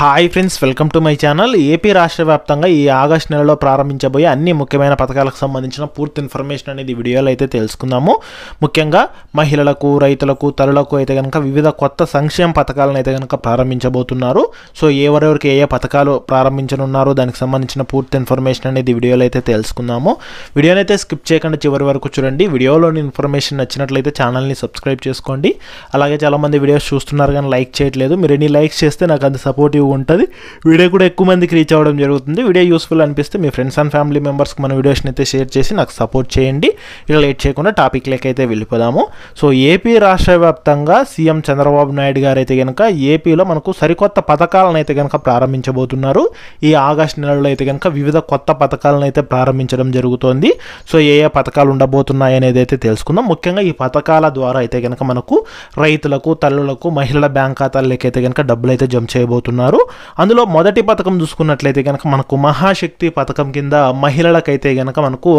Hi friends, welcome to my channel. AP రాష్ట్ర వ్యాప్తంగా ఈ ఆగస్టు నెలలో ప్రారంభించబోయే అన్ని ముఖ్యమైన పథకాలకు సంబంధించిన పూర్తి ఇన్ఫర్మేషన్ అనేది వీడియోలో అయితే తెలుసుకుందాము. ముఖ్యంగా మహిళలకు, రైతులకు, తల్లులకు అయితే కనుక వివిధ కొత్త సంక్షేమ పథకాలను అయితే కనుక ప్రారంభించబోతున్నారు. సో ఎవరెవరికి ఏ పథకాలు ప్రారంభించనున్నారో దానికి సంబంధించిన పూర్తి ఇన్ఫర్మేషన్ అనేది వీడియోలో అయితే తెలుసుకుందాము. వీడియోని అయితే స్కిప్ చేయకుండా చివరి వరకు చూడండి. వీడియోలోని ఇన్ఫర్మేషన్ నచ్చినట్లయితే ఛానల్ని సబ్స్క్రైబ్ చేసుకోండి. అలాగే చాలామంది వీడియోస్ చూస్తున్నారు కానీ లైక్ చేయట్లేదు. మీరు ఎన్ని లైక్స్ చేస్తే నాకు అంత సపోర్టివ్ ఉంటుంది. వీడియో కూడా ఎక్కువ మందికి రీచ్ అవ్వడం జరుగుతుంది. వీడియో యూస్ఫుల్ అనిపిస్తే మీ ఫ్రెండ్స్ అండ్ ఫ్యామిలీ మెంబర్స్కి మన వీడియోస్ని అయితే షేర్ చేసి నాకు సపోర్ట్ చేయండి. ఇక లేట్ చేయకుండా టాపిక్లోకి అయితే వెళ్ళిపోదాము. సో ఏపీ రాష్ట్ర వ్యాప్తంగా సీఎం చంద్రబాబు నాయుడు గారు అయితే కనుక ఏపీలో మనకు సరికొత్త పథకాలను అయితే కనుక ప్రారంభించబోతున్నారు. ఈ ఆగస్టు నెలలో అయితే కనుక వివిధ కొత్త పథకాలను అయితే ప్రారంభించడం జరుగుతోంది. సో ఏ పథకాలు ఉండబోతున్నాయి అనేది అయితే తెలుసుకుందాం. ముఖ్యంగా ఈ పథకాల ద్వారా అయితే కనుక మనకు రైతులకు, తల్లులకు, మహిళల బ్యాంక్ ఖాతాలకి అయితే కనుక డబ్బులు అయితే జమ చేయబోతున్నారు. అందులో మొదటి పథకం చూసుకున్నట్లయితే కనుక మనకు మహాశక్తి పథకం కింద మహిళలకైతే కనుక మనకు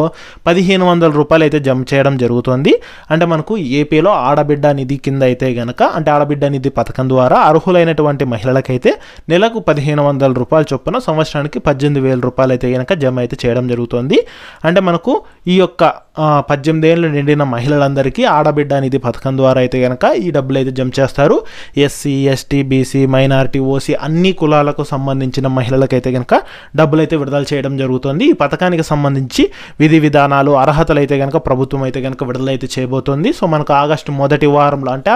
1500 రూపాయలు అయితే జమ చేయడం జరుగుతుంది. అంటే మనకు ఏపీలో ఆడబిడ్డ నిధి కింద అయితే కనుక అంటే ఆడబిడ్డ నిధి పథకం ద్వారా అర్హులైనటువంటి మహిళలకైతే నెలకు 1500 రూపాయల చొప్పున సంవత్సరానికి 18,000 రూపాయలు అయితే కనుక జమ అయితే చేయడం జరుగుతుంది. అంటే మనకు ఈ యొక్క 18 ఏళ్ళు నిండిన మహిళలందరికీ ఆడబిడ్డ నిధి పథకం ద్వారా అయితే కనుక ఈ డబ్బులు అయితే జమ చేస్తారు. SC, ST, BC, minority, OC అన్ని కులాలకు సంబంధించిన మహిళలకైతే కనుక డబ్బులు అయితే విడుదల చేయడం జరుగుతుంది. ఈ పథకానికి సంబంధించి విధి విధానాలు, అర్హతలు అయితే కనుక ప్రభుత్వం అయితే కనుక విడుదల అయితే చేయబోతోంది. సో మనకు ఆగస్టు మొదటి వారంలో అంటే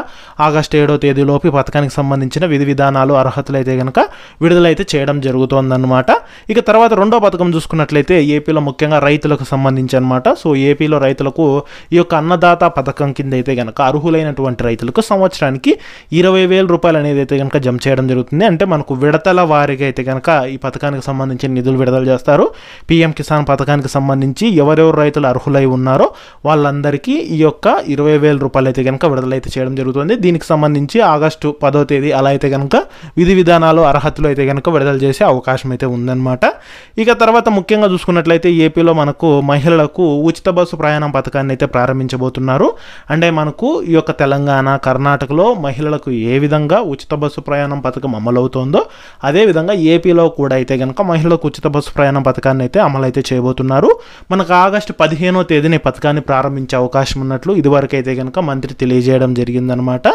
ఆగస్టు 7వ తేదీలోపు ఈ పథకానికి సంబంధించిన విధి విధానాలు, అర్హతలు అయితే కనుక విడుదల అయితే చేయడం జరుగుతోందన్నమాట. ఇక తర్వాత రెండో పథకం చూసుకున్నట్లయితే ఏపీలో ముఖ్యంగా రైతులకు సంబంధించి అనమాట. సో ఏపీలో రైతులకు ఈ యొక్క అన్నదాత పథకం కింద అయితే కనుక అర్హులైనటువంటి రైతులకు సంవత్సరానికి 20,000 రూపాయలు అనేది అయితే కనుక జమ చేయడం జరుగుతుంది. అంటే మనకు విడతల వారీగా అయితే కనుక ఈ పథకానికి సంబంధించిన నిధులు విడుదల చేస్తారు. పీఎం కిసాన్ పథకానికి సంబంధించి ఎవరెవరు రైతులు అర్హులై ఉన్నారో వాళ్ళందరికీ ఈ యొక్క 20,000 రూపాయలు అయితే కనుక విడుదల అయితే చేయడం జరుగుతుంది. దీనికి సంబంధించి ఆగస్టు 10వ తేదీ అలా అయితే కనుక విధి విధానాలు, అర్హతలు అయితే కనుక విడుదల చేసే అవకాశం అయితే ఉందన్నమాట. ఇక తర్వాత ముఖ్యంగా చూసుకున్నట్లయితే ఏపీలో మనకు మహిళలకు ఉచిత బస్సు ప్రయాణం పథకాన్ని అయితే ప్రారంభించబోతున్నారు. అంటే మనకు ఈ యొక్క తెలంగాణ, కర్ణాటకలో మహిళలకు ఏ విధంగా ఉచిత బస్సు ప్రయాణం పథకం అమలవుతోందో అదేవిధంగా ఏపీలో కూడా అయితే కనుక మహిళలకు ఉచిత బస్సు ప్రయాణం పథకాన్ని అయితే అమలు అయితే చేయబోతున్నారు. మనకు ఆగస్టు 15వ తేదీన ఈ పథకాన్ని ప్రారంభించే అవకాశం ఉన్నట్లు ఇదివరకు అయితే కనుక మంత్రి తెలియజేయడం జరిగిందనమాట.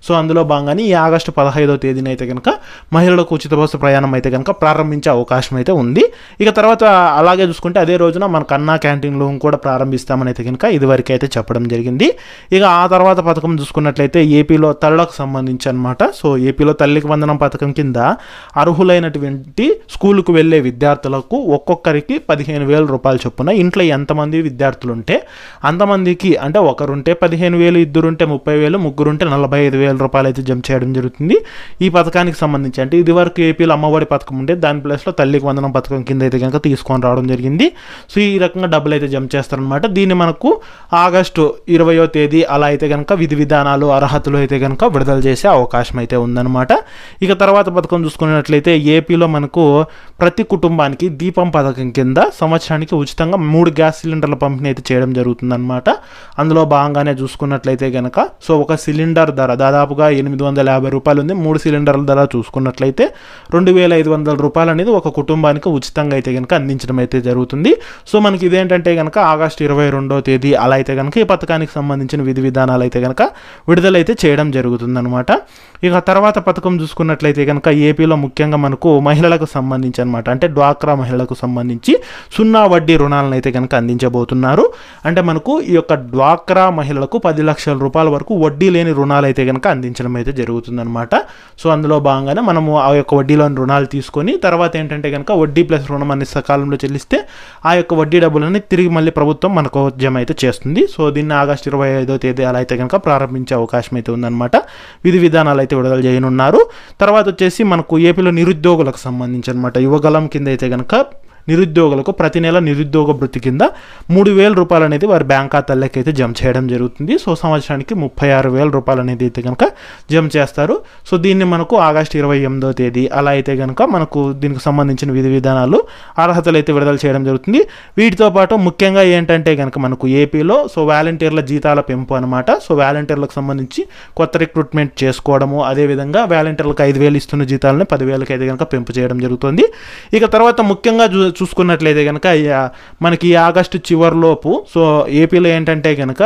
సో అందులో భాగంగానే ఈ ఆగస్టు 15వ తేదీన అయితే కనుక మహిళలకు ఉచిత బస్సు ప్రయాణం అయితే కనుక ప్రారంభించే అవకాశం అయితే ఉంది. ఇక తర్వాత అలాగే చూసుకుంటే అదే రోజున మనకు అన్నా క్యాంటీన్లు కూడా ప్రారంభిస్తామని అయితే కనుక ఇదివరకు అయితే చెప్పడం జరిగింది. ఇక ఆ తర్వాత పథకం చూసుకున్నట్లయితే ఏపీలో తల్లులకు సంబంధించి అనమాట. సో ఏపీలో తల్లికి వందనం పథకం కింద అర్హులైనటువంటి స్కూలుకు వెళ్ళే విద్యార్థులకు ఒక్కొక్కరికి 15,000 రూపాయల చొప్పున ఇంట్లో ఎంతమంది విద్యార్థులు ఉంటే అంతమందికి అంటే ఒకరుంటే 15,000, ఇద్దరుంటే 30,000, ముగ్గురుంటే 45,000 రూపాయలు అయితే జమ చేయడం జరుగుతుంది. ఈ పథకానికి సంబంధించి అంటే ఇదివరకు ఏపీలో అమ్మఒడి పథకం ఉంటే దాని ప్లేస్లో తల్లికి వందనం పథకం కింద అయితే కనుక తీసుకొని రావడం జరిగింది. సో ఈ రకంగా డబ్బులు అయితే జమ చేస్తారనమాట. దీన్ని మనకు ఆగస్టు 20వ తేదీ అలా అయితే కనుక విధి విధానాలు, అర్హతలు అయితే కనుక విడుదల చేసే అవకాశం అయితే ఉందన్నమాట. ఇక తర్వాత పథకం చూసుకున్నట్లయితే ఏపీలో మనకు ప్రతి కుటుంబానికి దీపం పథకం కింద సంవత్సరానికి ఉచితంగా 3 గ్యాస్ సిలిండర్ల పంపిణీ అయితే చేయడం జరుగుతుందన్నమాట. అందులో భాగంగానే చూసుకున్నట్లయితే కనుక సో ఒక సిలిండర్ ధర దాదాపుగా 850 రూపాయలు ఉంది. 3 సిలిండర్ల ధర చూసుకున్నట్లయితే 2,500 రూపాయలు అనేది ఒక కుటుంబానికి ఉచితంగా అయితే కనుక అందించడం అయితే జరుగుతుంది. సో మనకి ఇదేంటంటే కనుక ఆగస్టు 22వ తేదీ అలా అయితే కనుక ఈ పథకానికి సంబంధించిన విధి విధానాలు అయితే కనుక విడుదలైతే చేయడం జరుగుతుందన్నమాట. ఇక తర్వాత పథకం చూసుకున్నట్లయితే కనుక ఏపీలో ముఖ్యంగా మనకు మహిళలకు సంబంధించి అనమాట అంటే డ్వాక్రా మహిళలకు సంబంధించి 0 వడ్డీ రుణాలను అయితే కనుక అందించబోతున్నారు. అంటే మనకు ఈ యొక్క డ్వాక్రా మహిళలకు 10 లక్షల రూపాయల వరకు వడ్డీ లేని రుణాలు అయితే కనుక అందించడం అయితే జరుగుతుందన్నమాట. సో అందులో భాగంగానే మనము ఆ యొక్క వడ్డీలోని రుణాలు తీసుకొని తర్వాత ఏంటంటే కనుక వడ్డీ ప్లస్ రుణం అన్ని సకాలంలో చెల్లిస్తే ఆ యొక్క వడ్డీ డబ్బులని తిరిగి మళ్ళీ ప్రభుత్వం మనకు జమ అయితే చేస్తుంది. సో దీన్ని ఆగస్టు 25వ తేదీ అలా అయితే కనుక ప్రారంభించే అవకాశం అయితే ఉందన్నమాట. విధి విధానాలు అయితే విడుదల చేయనున్నారు. తర్వాత వచ్చేసి మనకు ఏపీలో నిరుద్యోగులకు సంబంధించి అనమాట యువగలం కింద అయితే కనుక నిరుద్యోగులకు ప్రతి నెల నిరుద్యోగ భృతి కింద 3,000 రూపాయలు అనేది వారి బ్యాంక్ ఖాతాల్లోకి అయితే జమ చేయడం జరుగుతుంది. సో సంవత్సరానికి 36,000 రూపాయలు అనేది అయితే కనుక జమ చేస్తారు. సో దీన్ని మనకు ఆగస్టు 28వ తేదీ అలా అయితే కనుక మనకు దీనికి సంబంధించిన విధి విధానాలు అర్హతలు అయితే విడుదల చేయడం జరుగుతుంది. వీటితో పాటు ముఖ్యంగా ఏంటంటే కనుక మనకు ఏపీలో సో వాలంటీర్ల జీతాల పెంపు అనమాట. సో వాలంటీర్లకు సంబంధించి కొత్త రిక్రూట్మెంట్ చేసుకోవడము, అదేవిధంగా వాలంటీర్లకు 5,000 ఇస్తున్న జీతాలను 10,000కి అయితే కనుక పెంపు చేయడం జరుగుతుంది. ఇక తర్వాత ముఖ్యంగా చూసుకున్నట్లయితే కనుక మనకి ఆగస్టు చివరిలోపు సో ఏపీలో ఏంటంటే కనుక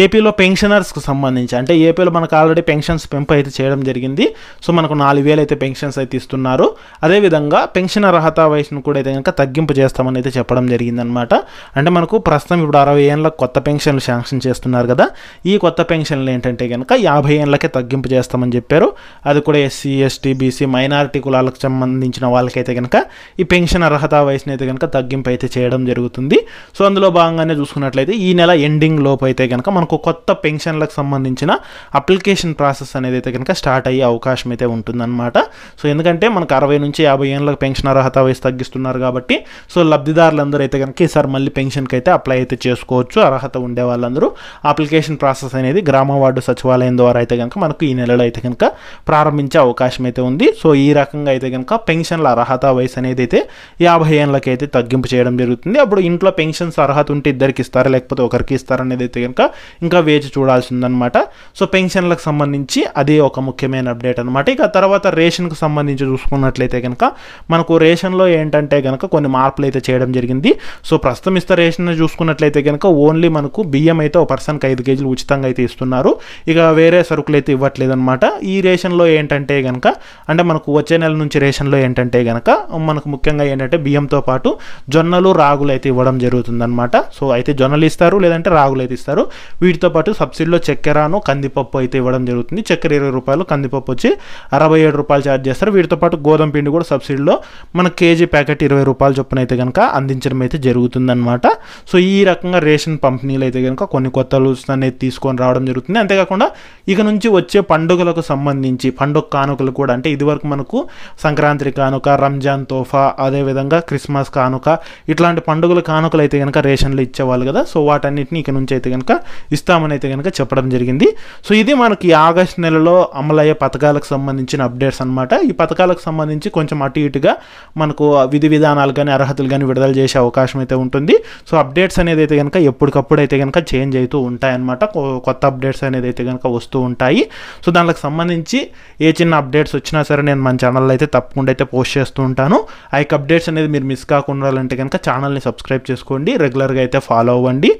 ఏపీలో పెన్షనర్స్కి సంబంధించి అంటే ఏపీలో మనకు ఆల్రెడీ పెన్షన్స్ పెంపు అయితే చేయడం జరిగింది. సో మనకు 4,000 అయితే పెన్షన్స్ అయితే ఇస్తున్నారు. అదేవిధంగా పెన్షన్ అర్హత వయసును కూడా అయితే కనుక తగ్గింపు చేస్తామని అయితే చెప్పడం జరిగిందనమాట. అంటే మనకు ప్రస్తుతం ఇప్పుడు 60 ఏళ్ళకి కొత్త పెన్షన్లు శాంక్షన్ చేస్తున్నారు కదా, ఈ కొత్త పెన్షన్లు ఏంటంటే కనుక 50 ఏళ్ళకే తగ్గింపు చేస్తామని చెప్పారు. అది కూడా ఎస్సీ, ఎస్టీ, బీసీ, మైనారిటీ కులాలకు సంబంధించిన వాళ్ళకైతే కనుక ఈ పెన్షన్ అర్హత వయసును అయితే కనుక తగ్గింపు అయితే చేయడం జరుగుతుంది. సో అందులో భాగంగానే చూసుకున్నట్లయితే ఈ నెల ఎండింగ్ లోపు అయితే కనుక మనకు కొత్త పెన్షన్లకు సంబంధించిన అప్లికేషన్ ప్రాసెస్ అనేది అయితే కనుక స్టార్ట్ అయ్యే అవకాశం అయితే ఉంటుందన్నమాట. సో ఎందుకంటే మనకు 60 నుంచి 50 ఏళ్ళకి పెన్షన్ అర్హత వయసు తగ్గిస్తున్నారు కాబట్టి సో లబ్ధిదారులందరూ అయితే కనుక ఈసారి మళ్ళీ పెన్షన్కి అయితే అప్లై అయితే చేసుకోవచ్చు. అర్హత ఉండే వాళ్ళందరూ అప్లికేషన్ ప్రాసెస్ అనేది గ్రామ వార్డు సచివాలయం ద్వారా అయితే కనుక మనకు ఈ నెలలో అయితే కనుక ప్రారంభించే అవకాశం అయితే ఉంది. సో ఈ రకంగా అయితే కనుక పెన్షన్ల అర్హత వయసు అనేది అయితే 50 ఏళ్ళకి అయితే తగ్గింపు చేయడం జరుగుతుంది. అప్పుడు ఇంట్లో పెన్షన్స్ అర్హత ఉంటే ఇద్దరికి ఇస్తారా లేకపోతే ఒకరికి ఇస్తారా అనేది అయితే కనుక ఇంకా వేచి చూడాల్సిందనమాట. సో పెన్షన్లకు సంబంధించి అది ఒక ముఖ్యమైన అప్డేట్ అనమాట. ఇక తర్వాత రేషన్కి సంబంధించి చూసుకున్నట్లయితే కనుక మనకు రేషన్లో ఏంటంటే కనుక కొన్ని మార్పులు అయితే చేయడం జరిగింది. సో ప్రస్తుతం ఇస్తే రేషన్ చూసుకున్నట్లయితే కనుక ఓన్లీ మనకు బియ్యం అయితే ఒక పర్సన్కి 5 కేజీలు ఉచితంగా అయితే ఇస్తున్నారు. ఇక వేరే సరుకులు అయితే ఇవ్వట్లేదు అనమాట. ఈ రేషన్లో ఏంటంటే కనుక అంటే మనకు వచ్చే నెల నుంచి రేషన్లో ఏంటంటే కనుక మనకు ముఖ్యంగా ఏంటంటే బియ్యంతో పాటు జొన్నలు, రాగులు అయితే ఇవ్వడం జరుగుతుందన్నమాట. సో అయితే జొన్నలు ఇస్తారు లేదంటే రాగులు అయితే ఇస్తారు. వీటితో పాటు సబ్సిడీలో చక్కెరను, కందిపప్పు అయితే ఇవ్వడం జరుగుతుంది. చక్కెర 20 రూపాయలు, కందిపప్పు వచ్చి 67 రూపాయలు ఛార్జ్ చేస్తారు. వీటితో పాటు గోధుమ పిండి కూడా సబ్సిడీలో మన కేజీ ప్యాకెట్ 20 రూపాయలు చొప్పున అయితే కనుక అందించడం అయితే జరుగుతుందన్నమాట. సో ఈ రకంగా రేషన్ పంపిణీలు అయితే కనుక కొన్ని కొత్త రూల్స్ అనేది తీసుకొని రావడం జరుగుతుంది. అంతేకాకుండా ఇక నుంచి వచ్చే పండుగలకు సంబంధించి పండుగ కానుకలు కూడా అంటే ఇదివరకు మనకు సంక్రాంతి కానుక, రంజాన్ తోఫా, అదేవిధంగా క్రిస్మస్ కానుక ఇట్లాంటి పండుగల కానుకలు అయితే కనుక రేషన్లు ఇచ్చేవాళ్ళు కదా. సో వాటన్నిటిని ఇక నుంచి అయితే కనుక ఇస్తామని అయితే కనుక చెప్పడం జరిగింది. సో ఇది మనకి ఆగస్టు నెలలో అమలయ్యే పథకాలకు సంబంధించిన అప్డేట్స్ అనమాట. ఈ పథకాలకు సంబంధించి కొంచెం అటు ఇటుగా మనకు విధి విధానాలు కానీ అర్హతలు కానీ విడుదల చేసే అవకాశం అయితే ఉంటుంది. సో అప్డేట్స్ అనేది అయితే కనుక ఎప్పటికప్పుడు అయితే కనుక చేంజ్ అవుతూ ఉంటాయన్నమాట. కొత్త అప్డేట్స్ అనేది అయితే కనుక వస్తూ ఉంటాయి. సో దానికి సంబంధించి ఏ చిన్న అప్డేట్స్ వచ్చినా సరే నేను మన ఛానల్లో అయితే తప్పకుండా అయితే పోస్ట్ చేస్తూ ఉంటాను. ఆ యొక్క అప్డేట్స్ అనేది మీరు మిస్ కాకుండా ఉండాలంటే కనుక ఛానల్ని సబ్స్క్రైబ్ చేసుకోండి, రెగ్యులర్గా అయితే ఫాలో అవ్వండి.